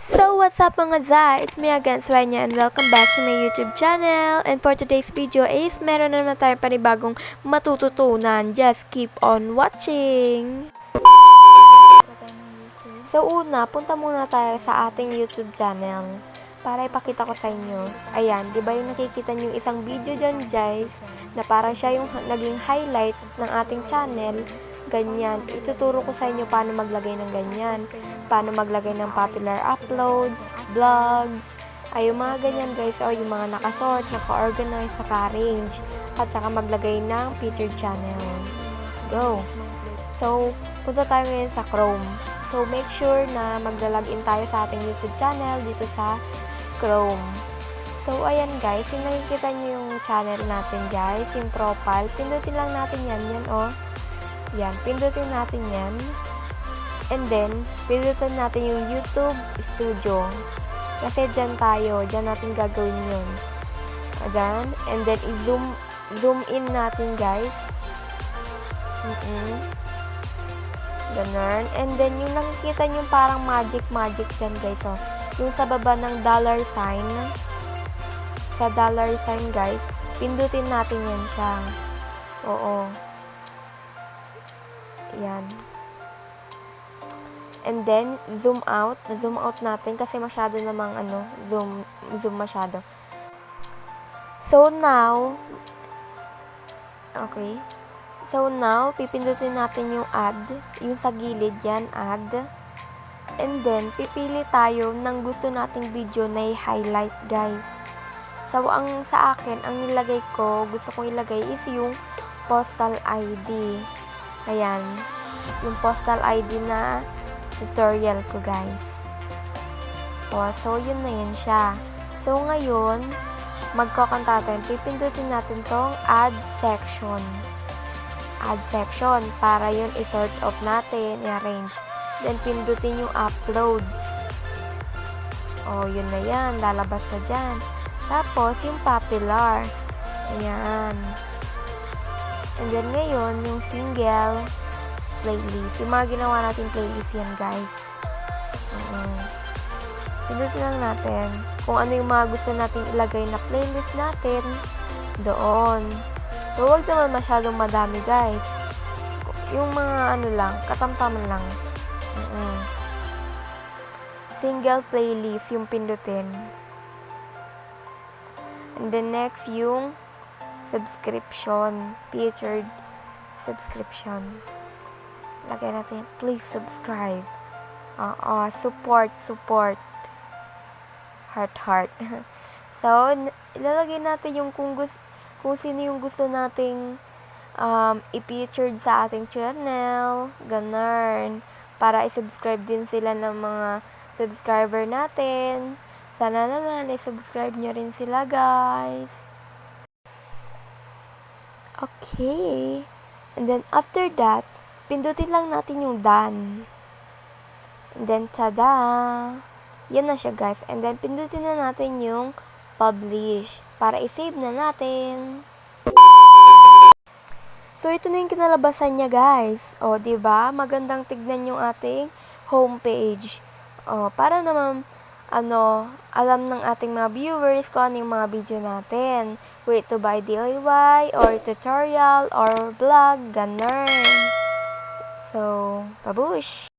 So, what's up mga Zai? It's me again, Sueña, and welcome back to my YouTube channel. And for today's video is meron na naman tayong panibagong matututunan. Just keep on watching! So, una, punta muna tayo sa ating YouTube channel para ipakita ko sa inyo. Ayan, di ba yung nakikita nyo yung isang video dyan, guys, na parang siya yung naging highlight ng ating channel. Ganyan. Ituturo ko sa inyo paano maglagay ng ganyan. Paano maglagay ng popular uploads, vlogs, ay yung mga ganyan guys, o yung mga nakasort, naka-organize, naka-arrange, at saka maglagay ng featured channel. Go! So, punta tayo ngayon sa Chrome. So, make sure na maglalagin tayo sa ating YouTube channel dito sa Chrome. So, ayan guys, yung nakikita nyo yung channel natin guys, yung profile, pindutin lang natin yan, o. Yan, pindutin natin yan. And then, pindutin natin yung YouTube Studio. Kasi dyan tayo, dyan natin gagawin yun. Ayan. And then, i-zoom in natin, guys. Ganun. And then, yung nakikita nyo parang magic dyan, guys. Oh. Yung sa baba ng dollar sign. Sa dollar sign, guys. Pindutin natin yan siya. Oo. Yan. And then, zoom out. Na-zoom out natin kasi masyado namang zoom masyado. So now, okay. So now, pipindutin natin yung add. Yung sa gilid yan, add. And then, pipili tayo ng gusto nating video na i-highlight, guys. So, sa akin, ang nilagay ko, gusto kong ilagay is yung postal ID. Ayan. Yung postal ID na tutorial ko, guys. So, yun na yun siya. So, ngayon, magkakanta tayo. Pipindutin natin tong add section. Add section. Para yun i-sort of natin, i-arrange. Then, pindutin yung uploads. Yun na yan. Lalabas na dyan. Tapos, yung popular. Ayan. And then, ngayon, yung single playlist. Yung mga ginawa natin playlist yan, guys. Pindutin lang natin kung ano yung mga gusto nating ilagay na playlist natin doon. So, huwag naman masyadong madami, guys. Yung mga lang, katamtaman lang. Single playlist yung pindutin. And then next, yung subscription. Featured subscription. Lagay natin, please subscribe. Support. Heart. So, ilalagay natin yung kung sino yung gusto nating i-featured sa ating channel. Ganun. Para i-subscribe din sila ng mga subscriber natin. Sana naman, i-subscribe nyo rin sila, guys. Okay. And then, after that, pindutin lang natin yung done. And then, tada! Yan na siya, guys. And then, pindutin na natin yung publish para i-save na natin. So, ito na yung kinalabasan niya, guys. Diba? Magandang tignan yung ating homepage. Para naman, alam ng ating mga viewers kung ano yung mga video natin. Kung ito ba DIY, or tutorial, or vlog, ganun. So, pabush!